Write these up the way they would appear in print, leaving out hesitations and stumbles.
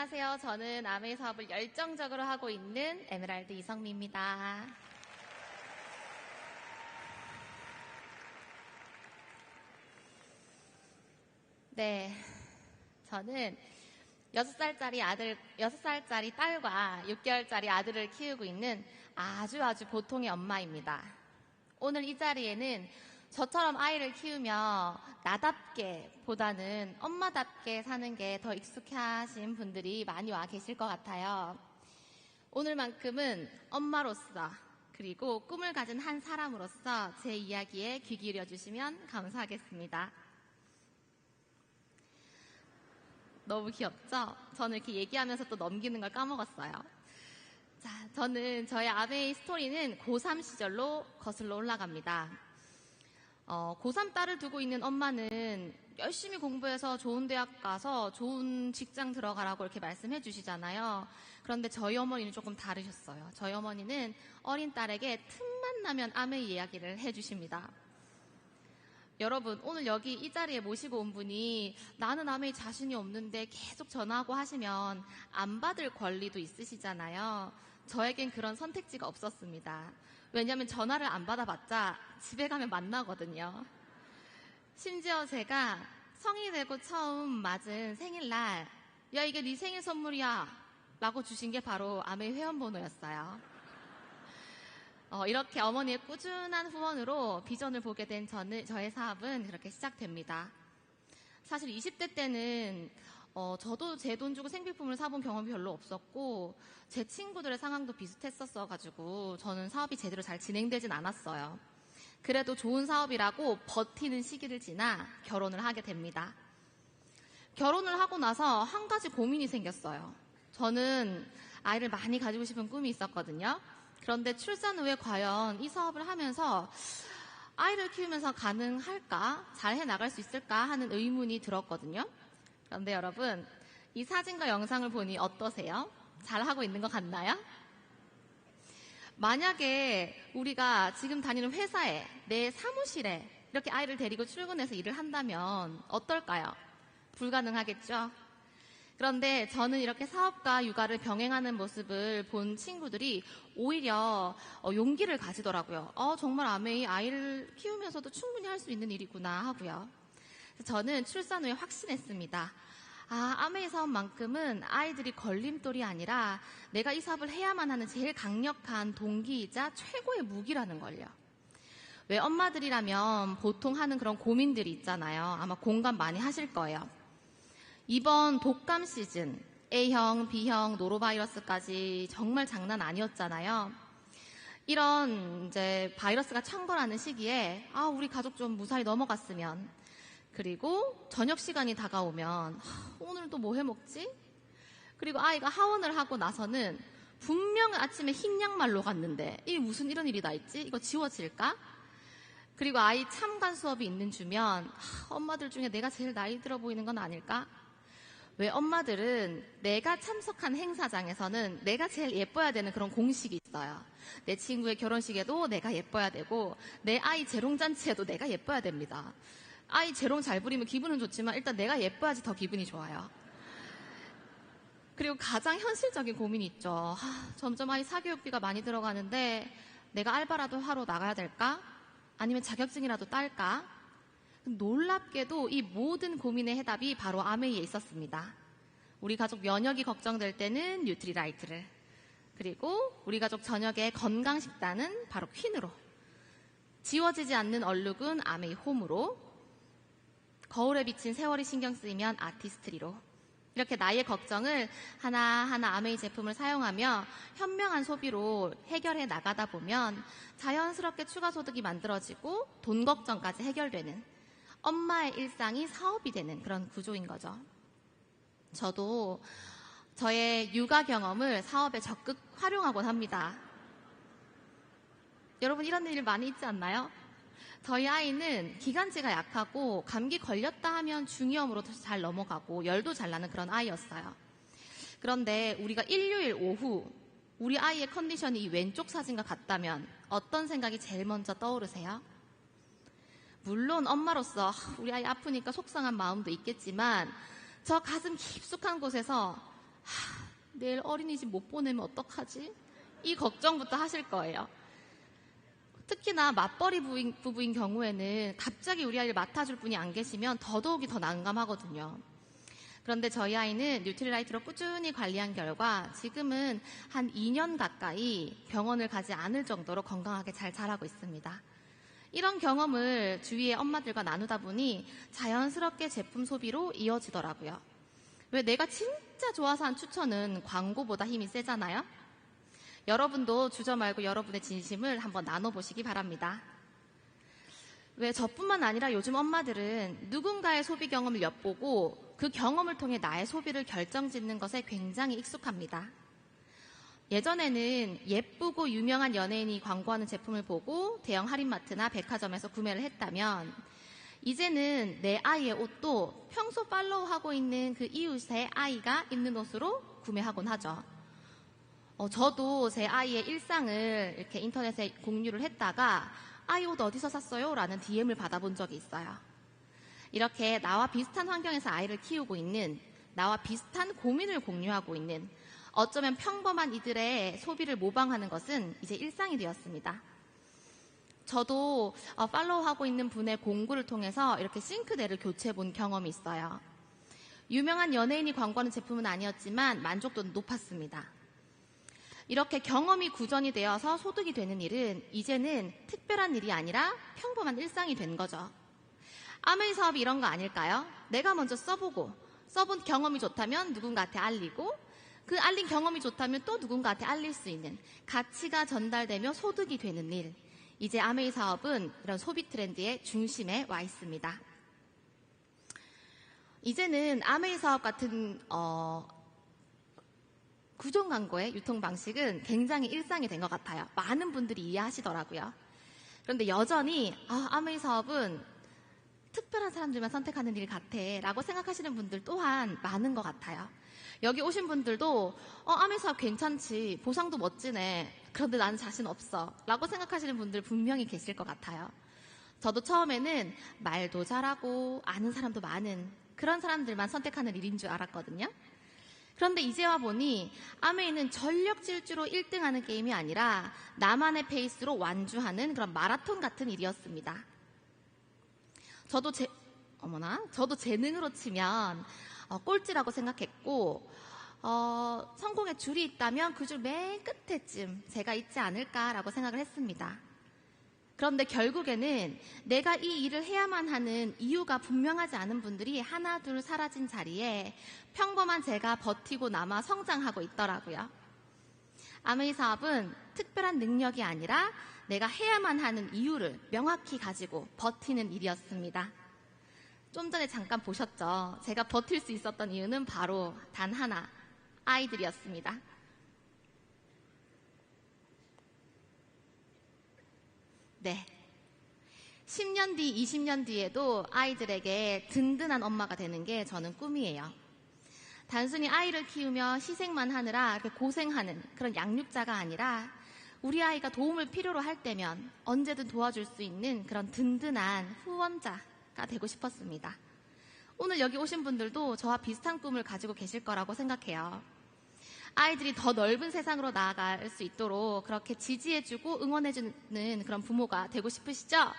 안녕하세요. 저는 아메이 사업을 열정적으로 하고 있는 에메랄드 이성미입니다. 네, 저는 6살짜리 딸과 6개월짜리 아들을 키우고 있는 아주 보통의 엄마입니다. 오늘 이 자리에는 저처럼 아이를 키우며 나답게 보다는 엄마답게 사는 게 더 익숙하신 분들이 많이 와 계실 것 같아요. 오늘만큼은 엄마로서 그리고 꿈을 가진 한 사람으로서 제 이야기에 귀 기울여 주시면 감사하겠습니다. 너무 귀엽죠? 저는 이렇게 얘기하면서 또 넘기는 걸 까먹었어요. 자, 저는 저의 아메이 스토리는 고3 시절로 거슬러 올라갑니다. 고3 딸을 두고 있는 엄마는 열심히 공부해서 좋은 대학 가서 좋은 직장 들어가라고 이렇게 말씀해 주시잖아요. 그런데 저희 어머니는 조금 다르셨어요. 저희 어머니는 어린 딸에게 틈만 나면 아메이 이야기를 해 주십니다. 여러분, 오늘 여기 이 자리에 모시고 온 분이 나는 아메이 자신이 없는데 계속 전화하고 하시면 안 받을 권리도 있으시잖아요. 저에겐 그런 선택지가 없었습니다. 왜냐하면 전화를 안 받아봤자 집에 가면 만나거든요. 심지어 제가 성인이 되고 처음 맞은 생일날 야 이게 네 생일 선물이야 라고 주신 게 바로 아메이 회원번호였어요. 이렇게 어머니의 꾸준한 후원으로 비전을 보게 된 저의 사업은 그렇게 시작됩니다. 사실 20대 때는 저도 제 돈 주고 생필품을 사본 경험이 별로 없었고 제 친구들의 상황도 비슷했었어가지고 저는 사업이 제대로 잘 진행되진 않았어요. 그래도 좋은 사업이라고 버티는 시기를 지나 결혼을 하게 됩니다. 결혼을 하고 나서 한 가지 고민이 생겼어요. 저는 아이를 많이 가지고 싶은 꿈이 있었거든요. 그런데 출산 후에 과연 이 사업을 하면서 아이를 키우면서 가능할까? 잘 해나갈 수 있을까? 하는 의문이 들었거든요. 그런데 여러분, 이 사진과 영상을 보니 어떠세요? 잘하고 있는 것 같나요? 만약에 우리가 지금 다니는 회사에, 내 사무실에 이렇게 아이를 데리고 출근해서 일을 한다면 어떨까요? 불가능하겠죠? 그런데 저는 이렇게 사업과 육아를 병행하는 모습을 본 친구들이 오히려 용기를 가지더라고요. 정말 아메이 아이를 키우면서도 충분히 할 수 있는 일이구나 하고요. 저는 출산 후에 확신했습니다. 아메이 사업만큼은 아이들이 걸림돌이 아니라 내가 이 사업을 해야만 하는 제일 강력한 동기이자 최고의 무기라는 걸요. 왜 엄마들이라면 보통 하는 그런 고민들이 있잖아요. 아마 공감 많이 하실 거예요. 이번 독감 시즌 A형, B형, 노로바이러스까지 정말 장난 아니었잖아요. 이런 이제 바이러스가 창궐하는 시기에 우리 가족 좀 무사히 넘어갔으면, 그리고 저녁 시간이 다가오면 오늘 또 뭐 해먹지? 그리고 아이가 하원을 하고 나서는 분명 아침에 흰 양말로 갔는데 이게 무슨 이런 일이 다 있지? 이거 지워질까? 그리고 아이 참관 수업이 있는 주면 엄마들 중에 내가 제일 나이 들어 보이는 건 아닐까? 왜 엄마들은 내가 참석한 행사장에서는 내가 제일 예뻐야 되는 그런 공식이 있어요. 내 친구의 결혼식에도 내가 예뻐야 되고 내 아이 재롱잔치에도 내가 예뻐야 됩니다. 아이 재롱 잘 부리면 기분은 좋지만 일단 내가 예뻐야지 더 기분이 좋아요. 그리고 가장 현실적인 고민이 있죠. 점점 아이 사교육비가 많이 들어가는데 내가 알바라도 하러 나가야 될까? 아니면 자격증이라도 딸까? 놀랍게도 이 모든 고민의 해답이 바로 아메이에 있었습니다. 우리 가족 면역이 걱정될 때는 뉴트리라이트를, 그리고 우리 가족 저녁에 건강식단은 바로 퀸으로, 지워지지 않는 얼룩은 아메이 홈으로, 거울에 비친 세월이 신경 쓰이면 아티스트리로, 이렇게 나의 걱정을 하나하나 아메이 제품을 사용하며 현명한 소비로 해결해 나가다 보면 자연스럽게 추가 소득이 만들어지고 돈 걱정까지 해결되는 엄마의 일상이 사업이 되는 그런 구조인 거죠. 저도 저의 육아 경험을 사업에 적극 활용하곤 합니다. 여러분 이런 일 많이 있지 않나요? 저희 아이는 기관지가 약하고 감기 걸렸다 하면 중이염으로 잘 넘어가고 열도 잘 나는 그런 아이였어요. 그런데 우리가 일요일 오후 우리 아이의 컨디션이 이 왼쪽 사진과 같다면 어떤 생각이 제일 먼저 떠오르세요? 물론 엄마로서 우리 아이 아프니까 속상한 마음도 있겠지만 저 가슴 깊숙한 곳에서 내일 어린이집 못 보내면 어떡하지? 이 걱정부터 하실 거예요. 특히나 맞벌이 부부인 경우에는 갑자기 우리 아이를 맡아줄 분이 안 계시면 더더욱이 더 난감하거든요. 그런데 저희 아이는 뉴트리라이트로 꾸준히 관리한 결과 지금은 한 2년 가까이 병원을 가지 않을 정도로 건강하게 잘 자라고 있습니다. 이런 경험을 주위의 엄마들과 나누다 보니 자연스럽게 제품 소비로 이어지더라고요. 왜 내가 진짜 좋아서 한 추천은 광고보다 힘이 세잖아요? 여러분도 주저 말고 여러분의 진심을 한번 나눠보시기 바랍니다. 왜 저뿐만 아니라 요즘 엄마들은 누군가의 소비 경험을 엿보고 그 경험을 통해 나의 소비를 결정짓는 것에 굉장히 익숙합니다. 예전에는 예쁘고 유명한 연예인이 광고하는 제품을 보고 대형 할인마트나 백화점에서 구매를 했다면 이제는 내 아이의 옷도 평소 팔로우하고 있는 그 이웃의 아이가 입는 옷으로 구매하곤 하죠. 저도 제 아이의 일상을 이렇게 인터넷에 공유를 했다가 아이 옷 어디서 샀어요? 라는 DM을 받아본 적이 있어요. 이렇게 나와 비슷한 환경에서 아이를 키우고 있는, 나와 비슷한 고민을 공유하고 있는, 어쩌면 평범한 이들의 소비를 모방하는 것은 이제 일상이 되었습니다. 저도 팔로우하고 있는 분의 공구를 통해서 이렇게 싱크대를 교체해 본 경험이 있어요. 유명한 연예인이 광고하는 제품은 아니었지만 만족도는 높았습니다. 이렇게 경험이 구전이 되어서 소득이 되는 일은 이제는 특별한 일이 아니라 평범한 일상이 된 거죠. 아메이 사업이 이런 거 아닐까요? 내가 먼저 써보고 써본 경험이 좋다면 누군가한테 알리고 그 알린 경험이 좋다면 또 누군가한테 알릴 수 있는 가치가 전달되며 소득이 되는 일. 이제 아메이 사업은 이런 소비 트렌드의 중심에 와 있습니다. 이제는 아메이 사업 같은 구종 광고의 유통 방식은 굉장히 일상이 된 것 같아요. 많은 분들이 이해하시더라고요. 그런데 여전히 아메이 사업은 특별한 사람들만 선택하는 일 같아 라고 생각하시는 분들 또한 많은 것 같아요. 여기 오신 분들도 아메이 사업 괜찮지, 보상도 멋지네, 그런데 나는 자신 없어 라고 생각하시는 분들 분명히 계실 것 같아요. 저도 처음에는 말도 잘하고 아는 사람도 많은 그런 사람들만 선택하는 일인 줄 알았거든요. 그런데 이제 와 보니 아메이는 전력 질주로 1등하는 게임이 아니라 나만의 페이스로 완주하는 그런 마라톤 같은 일이었습니다. 저도 재능으로 치면 꼴찌라고 생각했고 성공의 줄이 있다면 그 줄 맨 끝에쯤 제가 있지 않을까라고 생각을 했습니다. 그런데 결국에는 내가 이 일을 해야만 하는 이유가 분명하지 않은 분들이 하나 둘 사라진 자리에 평범한 제가 버티고 남아 성장하고 있더라고요. 아메이 사업은 특별한 능력이 아니라 내가 해야만 하는 이유를 명확히 가지고 버티는 일이었습니다. 좀 전에 잠깐 보셨죠? 제가 버틸 수 있었던 이유는 바로 단 하나, 아이들이었습니다. 네. 10년 뒤, 20년 뒤에도 아이들에게 든든한 엄마가 되는 게 저는 꿈이에요. 단순히 아이를 키우며 희생만 하느라 이렇게 고생하는 그런 양육자가 아니라 우리 아이가 도움을 필요로 할 때면 언제든 도와줄 수 있는 그런 든든한 후원자가 되고 싶었습니다. 오늘 여기 오신 분들도 저와 비슷한 꿈을 가지고 계실 거라고 생각해요. 아이들이 더 넓은 세상으로 나아갈 수 있도록 그렇게 지지해주고 응원해주는 그런 부모가 되고 싶으시죠?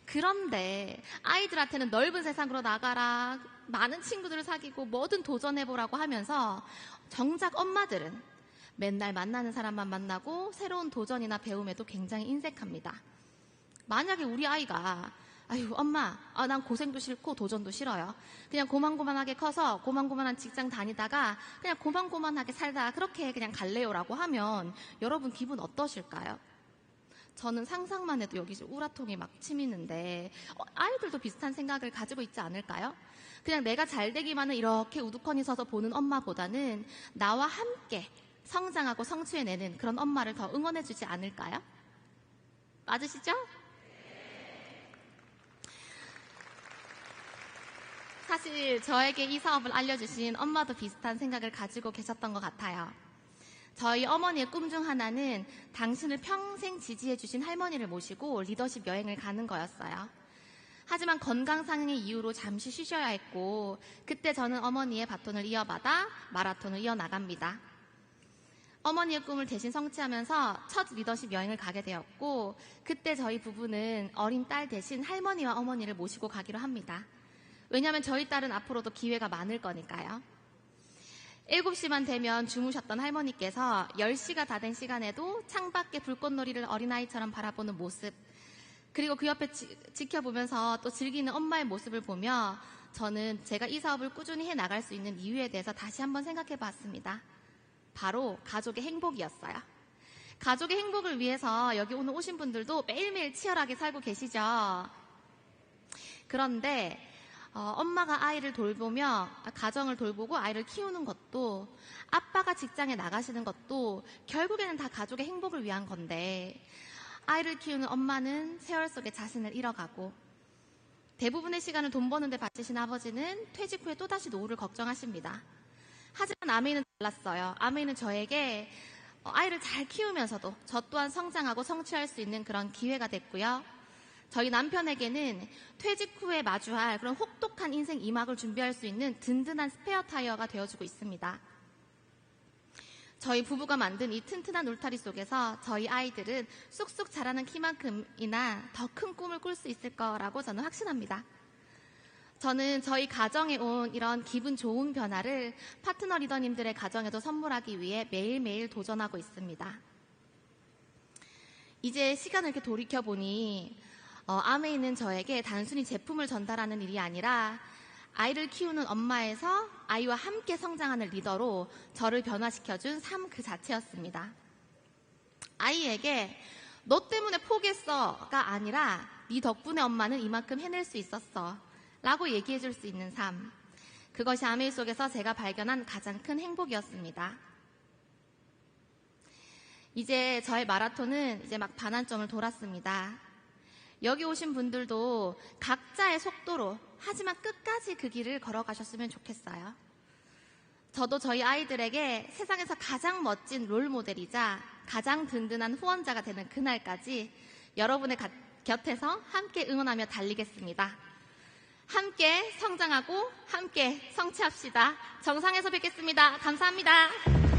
그런데 아이들한테는 넓은 세상으로 나가라, 많은 친구들을 사귀고 뭐든 도전해보라고 하면서 정작 엄마들은 맨날 만나는 사람만 만나고 새로운 도전이나 배움에도 굉장히 인색합니다. 만약에 우리 아이가 아유 엄마, 난 고생도 싫고 도전도 싫어요. 그냥 고만고만하게 커서 고만고만한 직장 다니다가 그냥 고만고만하게 살다 그렇게 그냥 갈래요라고 하면 여러분 기분 어떠실까요? 저는 상상만 해도 여기 우라통이 막 치미는데 아이들도 비슷한 생각을 가지고 있지 않을까요? 그냥 내가 잘 되기만은 이렇게 우두커니 서서 보는 엄마보다는 나와 함께 성장하고 성취해내는 그런 엄마를 더 응원해주지 않을까요? 맞으시죠? 사실 저에게 이 사업을 알려주신 엄마도 비슷한 생각을 가지고 계셨던 것 같아요. 저희 어머니의 꿈 중 하나는 당신을 평생 지지해주신 할머니를 모시고 리더십 여행을 가는 거였어요. 하지만 건강상의 이유로 잠시 쉬셔야 했고, 그때 저는 어머니의 바톤을 이어받아 마라톤을 이어나갑니다. 어머니의 꿈을 대신 성취하면서 첫 리더십 여행을 가게 되었고, 그때 저희 부부는 어린 딸 대신 할머니와 어머니를 모시고 가기로 합니다. 왜냐하면 저희 딸은 앞으로도 기회가 많을 거니까요. 7시만 되면 주무셨던 할머니께서 10시가 다 된 시간에도 창밖에 불꽃놀이를 어린아이처럼 바라보는 모습, 그리고 그 옆에 지켜보면서 또 즐기는 엄마의 모습을 보며 저는 제가 이 사업을 꾸준히 해나갈 수 있는 이유에 대해서 다시 한번 생각해 봤습니다. 바로 가족의 행복이었어요. 가족의 행복을 위해서 여기 오늘 오신 분들도 매일매일 치열하게 살고 계시죠. 그런데 엄마가 아이를 돌보며 가정을 돌보고 아이를 키우는 것도, 아빠가 직장에 나가시는 것도 결국에는 다 가족의 행복을 위한 건데, 아이를 키우는 엄마는 세월 속에 자신을 잃어가고, 대부분의 시간을 돈 버는 데 바치신 아버지는 퇴직 후에 또다시 노후를 걱정하십니다. 하지만 아메이는 달랐어요. 아메이는 저에게 아이를 잘 키우면서도 저 또한 성장하고 성취할 수 있는 그런 기회가 됐고요. 저희 남편에게는 퇴직 후에 마주할 그런 혹독한 인생 2막을 준비할 수 있는 든든한 스페어 타이어가 되어주고 있습니다. 저희 부부가 만든 이 튼튼한 울타리 속에서 저희 아이들은 쑥쑥 자라는 키만큼이나 더 큰 꿈을 꿀 수 있을 거라고 저는 확신합니다. 저는 저희 가정에 온 이런 기분 좋은 변화를 파트너 리더님들의 가정에도 선물하기 위해 매일매일 도전하고 있습니다. 이제 시간을 이렇게 돌이켜보니 아메이는 저에게 단순히 제품을 전달하는 일이 아니라 아이를 키우는 엄마에서 아이와 함께 성장하는 리더로 저를 변화시켜준 삶 그 자체였습니다. 아이에게 너 때문에 포기했어가 아니라 네 덕분에 엄마는 이만큼 해낼 수 있었어 라고 얘기해줄 수 있는 삶, 그것이 아메이 속에서 제가 발견한 가장 큰 행복이었습니다. 이제 저의 마라톤은 이제 막 반환점을 돌았습니다. 여기 오신 분들도 각자의 속도로, 하지만 끝까지 그 길을 걸어가셨으면 좋겠어요. 저도 저희 아이들에게 세상에서 가장 멋진 롤모델이자 가장 든든한 후원자가 되는 그날까지 여러분의 곁에서 함께 응원하며 달리겠습니다. 함께 성장하고 함께 성취합시다. 정상에서 뵙겠습니다. 감사합니다.